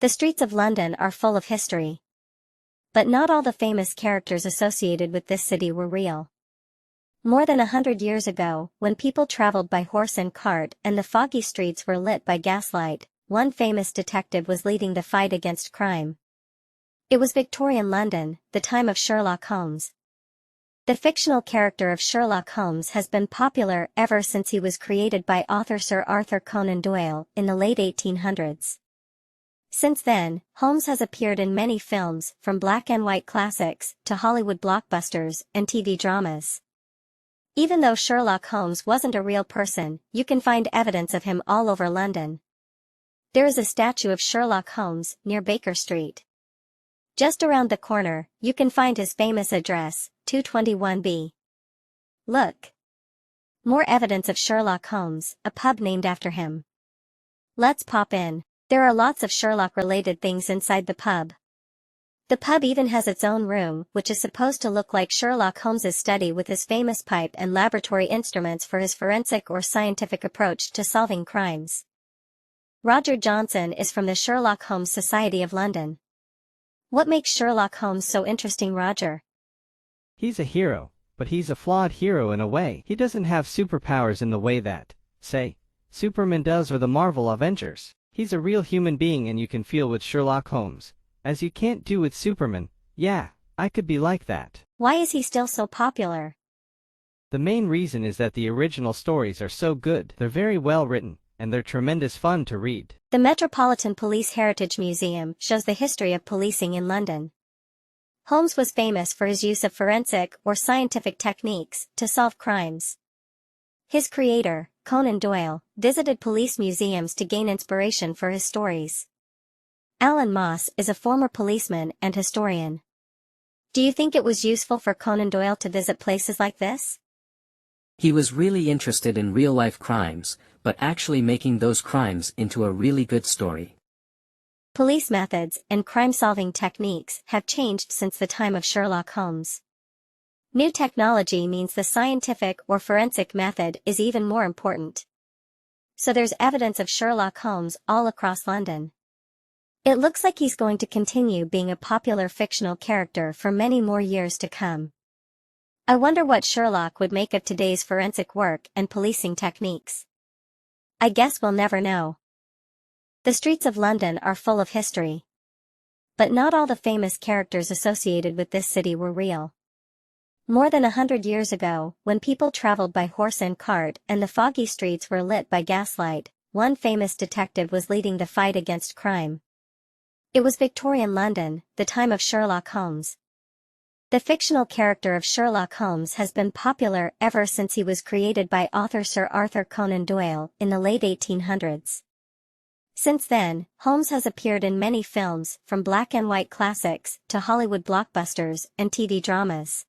The streets of London are full of history. But not all the famous characters associated with this city were real. More than 100 years ago, when people traveled by horse and cart and the foggy streets were lit by gaslight, one famous detective was leading the fight against crime. It was Victorian London, the time of Sherlock Holmes. The fictional character of Sherlock Holmes has been popular ever since he was created by author Sir Arthur Conan Doyle in the late 1800s. Since then, Holmes has appeared in many films, from black and white classics to Hollywood blockbusters and TV dramas. Even though Sherlock Holmes wasn't a real person, you can find evidence of him all over London. There is a statue of Sherlock Holmes near Baker Street. Just around the corner, you can find his famous address, 221B. Look! More evidence of Sherlock Holmes, a pub named after him. Let's pop in. There are lots of Sherlock-related things inside the pub. The pub even has its own room, which is supposed to look like Sherlock Holmes's study with his famous pipe and laboratory instruments for his forensic or scientific approach to solving crimes. Roger Johnson is from the Sherlock Holmes Society of London. What makes Sherlock Holmes so interesting, Roger? He's a hero, but he's a flawed hero in a way. He doesn't have superpowers in the way that, say, Superman does or the Marvel Avengers. He's a real human being and you can feel with Sherlock Holmes, as you can't do with Superman. Yeah, I could be like that. Why is he still so popular? The main reason is that the original stories are so good. They're very well written, and they're tremendous fun to read. The Metropolitan Police Heritage Museum shows the history of policing in London. Holmes was famous for his use of forensic or scientific techniques to solve crimes. His creator, Conan Doyle, visited police museums to gain inspiration for his stories. Alan Moss is a former policeman and historian. Do you think it was useful for Conan Doyle to visit places like this? He was really interested in real-life crimes, but actually making those crimes into a really good story. Police methods and crime-solving techniques have changed since the time of Sherlock Holmes. New technology means the scientific or forensic method is even more important. So there's evidence of Sherlock Holmes all across London. It looks like he's going to continue being a popular fictional character for many more years to come. I wonder what Sherlock would make of today's forensic work and policing techniques. I guess we'll never know. The streets of London are full of history. But not all the famous characters associated with this city were real. More than 100 years ago, when people traveled by horse and cart and the foggy streets were lit by gaslight, one famous detective was leading the fight against crime. It was Victorian London, the time of Sherlock Holmes. The fictional character of Sherlock Holmes has been popular ever since he was created by author Sir Arthur Conan Doyle in the late 1800s. Since then, Holmes has appeared in many films, from black and white classics to Hollywood blockbusters and TV dramas.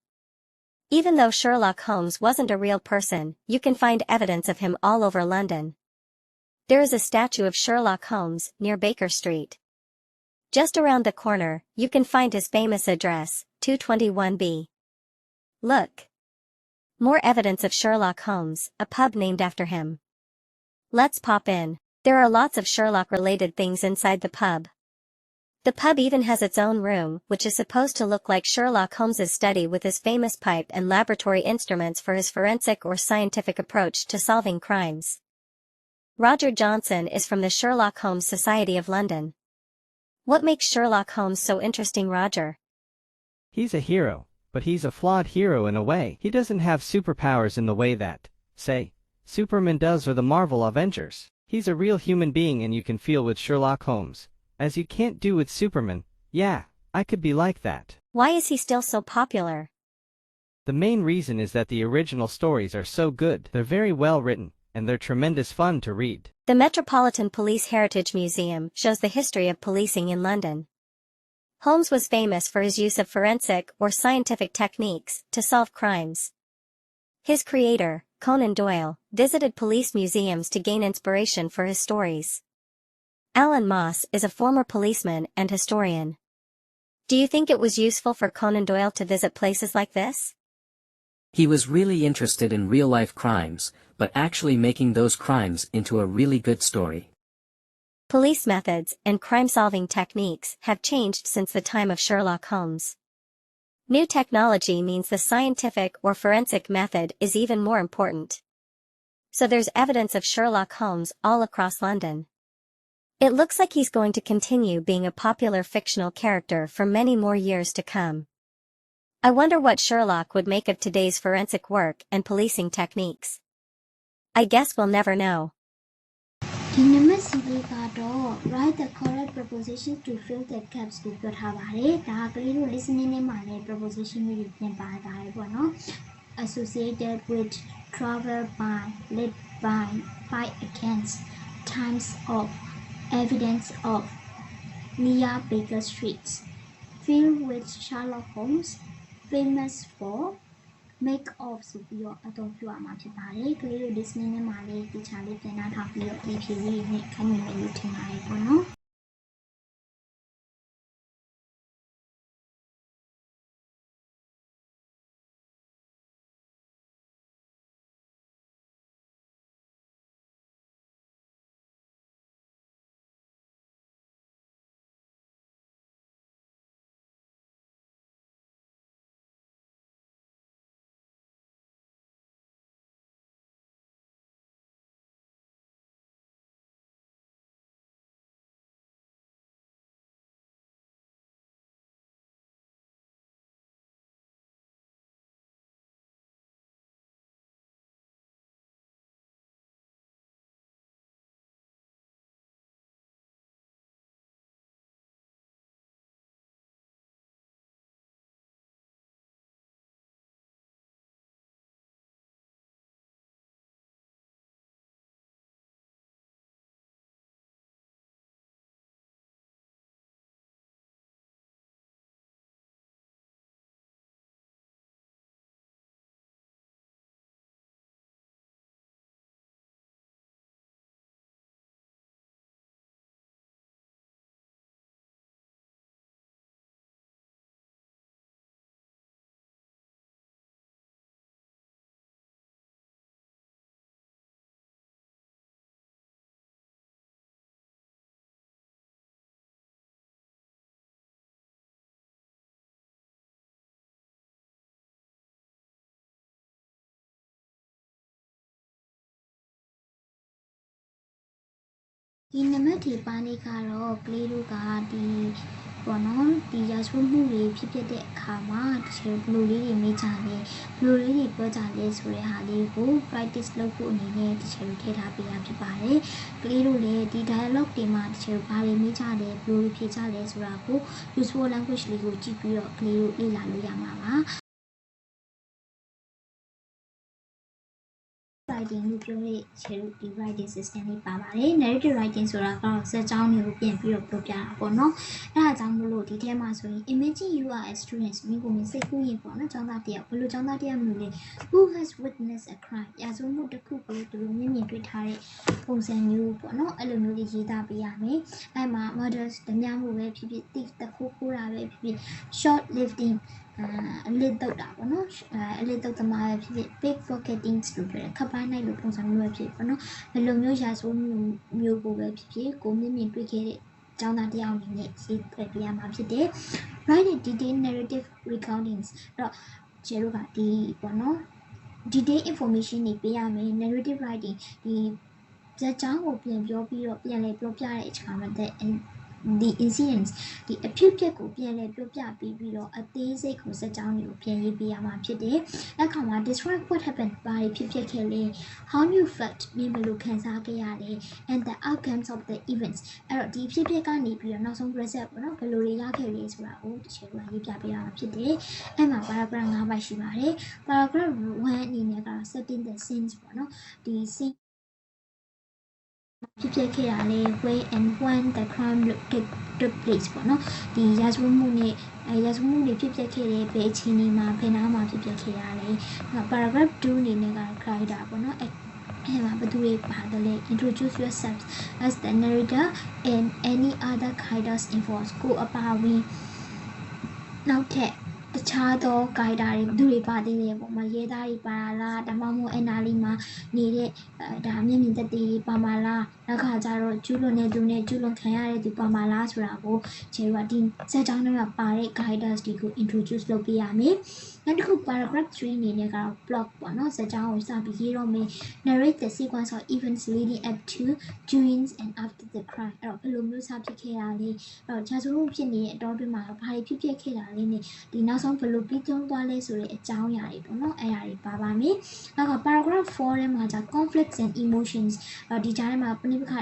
Even though Sherlock Holmes wasn't a real person, you can find evidence of him all over London. There is a statue of Sherlock Holmes near Baker Street. Just around the corner, you can find his famous address, 221B. Look! More evidence of Sherlock Holmes, a pub named after him. Let's pop in. There are lots of Sherlock-related things inside the pub. The pub even has its own room, which is supposed to look like Sherlock Holmes's study with his famous pipe and laboratory instruments for his forensic or scientific approach to solving crimes. Roger Johnson is from the Sherlock Holmes Society of London. What makes Sherlock Holmes so interesting, Roger? He's a hero, but he's a flawed hero in a way. He doesn't have superpowers in the way that, say, Superman does or the Marvel Avengers. He's a real human being and you can feel with Sherlock Holmes, as you can't do with Superman. Yeah, I could be like that. Why is he still so popular? The main reason is that the original stories are so good. They're very well written, and they're tremendous fun to read. The Metropolitan Police Heritage Museum shows the history of policing in London. Holmes was famous for his use of forensic or scientific techniques to solve crimes. His creator, Conan Doyle, visited police museums to gain inspiration for his stories. Alan Moss is a former policeman and historian. Do you think it was useful for Conan Doyle to visit places like this? He was really interested in real-life crimes, but actually making those crimes into a really good story. Police methods and crime-solving techniques have changed since the time of Sherlock Holmes. New technology means the scientific or forensic method is even more important. So there's evidence of Sherlock Holmes all across London. It looks like he's going to continue being a popular fictional character for many more years to come. I wonder what Sherlock would make of today's forensic work and policing techniques. I guess we'll never know. ဒီနံပါတ် CV ကတော့ write the correct prepositions to fill the gaps ကိုပြောထားပါတယ်ဒါကလေးတို့ listening နဲ့မှာလည်း preposition တွေပြန်ပါပါတယ်ပေါ့နော် associated with travel by led by fight against times of evidence of near Baker Streets filled with Sherlock Holmes famous for make off ဆိုပြီးတော့အသုံးပြုရမှာဖြစ်ပါတယ်ကလေးတို့ listening နဲ့မှာလည်းဒီချာလေးပြန်နှားထားပြီးတော့ဒီဖြေလေးနဲ့ခန်းနေမယ်လို့ထင်ပါတယ်ပေါ့နော်ဒီနံပါတ်ဒီပါနေကတော့ကလေးတို့ကဒီပေါ့နော်ဒီရာဇဝတ်မှုတွေဖြစ်တဲ့အခါမှာတချို့ဘလူလေးတွေမေးကြတယ်ဘလူလေးတွေပြောကြလဲဆိုတဲ့ဟာလေးကို practice လုပ်ဖို့အနေနဲ့တချို့ထည့်ထားပေးရဖြစ်ပါတယ်ကလေးတို့လည်းဒီ dialogue တွေမှာတချို့ဘာတွေမေးကြတယ်ဘလူတွေဖြေကြလဲဆိုတာကို useful language လေးကိုကြည့်ပြီးတော့ကလေးတို့လေ့လာလို့ရမှာပါ writing လို့ပြောတဲ့ခြေတို့ဒီ writing system လေးပါပါတယ် narrative writing ဆိုတာကတော့ဇာတ်ကြောင်းတွေကိုပြန်ပြီးတော့ပြောပြတာပေါ့နော်အဲဒါကြောင့်မလို့ဒီထဲမှာဆိုရင် imagine you are a student မိကိုမြင်စိတ်ကူးရင်ပေါ့နော်ကျောင်းသားတယောက်ဘယ်လိုကျောင်းသားတယောက်မျိုးလဲ who has witnessed a crime ရာဇဝတ်မှုတစ်ခုကိုသူတို့မျက်မြင်တွေ့ထားတဲ့ပုံစံမျိုးပေါ့နော်အဲ့လိုမျိုးလေးရေးသားပေးရမယ်အဲ့မှာ murders ဓမြမှုပဲဖြစ်ဖြစ် thief တခိုးခိုးတာပဲဖြစ်ဖြစ် short living အလစ်တုတ်တာပေါ့နော်အလစ်တုတ်သမားပဲဖြစ်ဖြစ် big forgetting လို့ပြောတယ်ခပ်ပိုင်းနိုင်လို့ပုံစံမျိုးပဲဖြစ်ပေါ့နော်ဘယ်လိုမျိုးရာဇဝတ်မှုမျိုးကိုပဲဖြစ်ဖြစ်ကိုမျက်မြင်တွေ့ခဲ့တဲ့ကျောင်းသားတယောက်အနေနဲ့ရေးဖွဲ့ပြရမှာဖြစ်တယ် write a detailed narrative recounting အဲ့တော့ကျတို့ကဒီပေါ့နော် detailed information တွေပေးရမယ် narrative writing ဒီဇာတ်ကြောင်းကိုပြန်ပြောပြီးတော့ပြန်လဲပြောပြတဲ့အခါမှာတဲ့ the incidents ဒီအဖြစ်အပျက်ကိုပြန်လဲပြောပြပြီးတော့အသေးစိတ်ကိုစကြောင်းတွေကိုပြန်ရေးပြရမှာဖြစ်တယ်။အခါမှာ describe what happened ဘာဖြစ်ခဲ့လဲ how you felt ဘယ်လိုခံစားခဲ့ရလဲ and the outcomes of the events အဲ့တော့ဒီဖြစ်ကနေပြီးတော့နောက်ဆုံး result ပေါ့နော်ဘယ်လိုတွေရခဲ့လဲဆိုတာကိုတစ်ချက်ရေးပြပေးရမှာဖြစ်တယ်။အဲ့မှာ paragraph 5 ပိုက်ရှိပါတယ်။ paragraph 1အနေနဲ့ကတော့ setting the scenes ပေါ့နော်ဒီ sceneဖြစ်ခဲ့ရလဲ where and when the crime took place ပေါ့နော်ဒီရာဇဝတ်မှုနဲ့ရာဇဝတ်မှုတွေဖြစ်ခဲ့တဲ့ဘယ်အချိန်မှာဘယ်နားမှာဖြစ်ခဲ့ရလဲ paragraph 2အနေနဲ့က character ပေါ့နော်အဲ့မှာဘယ်သူတွေပါတယ်လဲ introduce yourself as the narrator and any other characters involved ကိုအပါဝင်နောက်ထပ် တခြားသော guide တွေဘယ်သူတွေပါသေးလဲပေါ့မရဲသားတွေပါလားဒါမှမဟုတ်အနာလီမှာနေတဲ့ဒါမျက်မြင်သက်သေတွေပါမလားနောက်ခါကျတော့ကျူးလွန်တဲ့သူနဲ့ကျူးလွန်ခံရတဲ့သူပါမလားဆိုတာကိုခြေကဒီစက်ကြောင်းထဲမှာပါတဲ့ guidance တွေကို introduce လုပ်ပေးရမယ်နောက်တစ်ခု paragraph 3အနေနဲ့ကတော့ plot ပေါ့နော်စက်ကြောင်းကိုစပြီးရေးတော့မယ် narrate the sequence of events leading up to during and after the crime အဲ့တော့ဘယ်လိုမျိုးစဖြစ်ခဲ့တာလဲအဲ့တော့ဂျာဆိုမှုဖြစ်နေတဲ့အတောအတွင်းမှာဘာတွေဖြစ်ခဲ့တာလဲနဲ့ဒီနောက်ဆုံးဘယ်လိုပြီးသုံးသွားလဲဆိုတဲ့အကြောင်းအရာတွေပေါ့နော်အဲ့အရာတွေပါပါမယ်နောက်က paragraph 4ထဲမှာじゃ conflicts and emotions ဒီကြားထဲမှာပဋိပက္ခ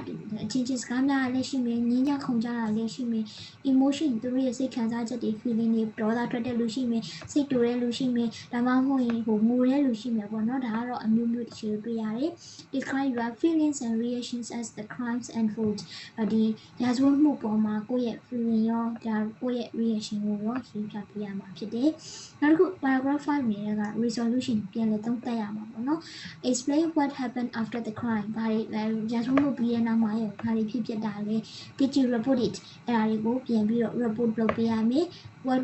အချင်းချင်းစကားများလည်းရှိမယ်ငြင်းကြခုန်ကြတာလည်းရှိမယ် emotion သူတို့ရဲ့စိတ်ခံစားချက်တွေ feeling တွေဒေါသထွက်တဲ့လူရှိမယ်စိတ်တူတဲ့လူရှိမယ်ဒါမှမဟုတ်ရင်ငိုတဲ့လူရှိမယ်ပေါ့နော်ဒါကတော့အမျိုးမျိုးတစ်ချို့တွေ့ရတယ် describe your feelings and reactions as the crimes unfold ဒီရာဇဝတ်မှုပေါ်မှာကိုယ့်ရဲ့ feeling ရောဒါကိုယ့်ရဲ့ reaction ကိုရောရှင်းပြပြရမှာဖြစ်တယ်နောက်တစ်ခု paragraph 5အနေနဲ့က resolution ပြန်လည်သုံးသပ်ရမှာပေါ့နော် explain what happened after the crime ဘာတွေရာဇဝတ်မှုပြီးတဲ့နောက်မှာရောဘာတွေဖြစ်ပျက်တာလဲ did you report it အဲ့ဒါတွေကိုပြန်ပြီးတော့ report လုပ်ပေးရမယ် what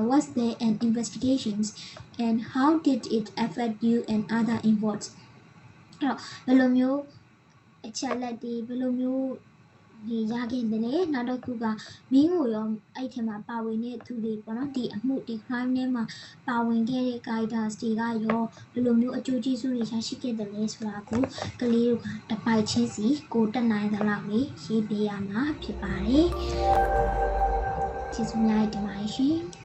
was there an investigations and how did it affect you and other involved အဲ့တော့ဘယ်လိုမျိုးအချက်လက်တွေဘယ်လိုမျိုးဒီရခဲ့တယ်လေနောက်တစ်ခုကမင်းကိုရောအဲ့ထဲမှာပါဝင်တဲ့သူတွေပေါ့နော်ဒီအမှုဒီ crime ထဲမှာပါဝင်ခဲ့တဲ့ guidance တွေကရောဘယ်လိုမျိုးအကျိုးကျေးဇူးတွေရရှိခဲ့တယ်လဲဆိုတာကိုကလေးတို့ကတပိုက်ချင်းစီကိုတက်နိုင်သလောက်လေးရေးပေးရမှာဖြစ်ပါတယ်ကျေးဇူးများတင်ပါတယ်ရှင်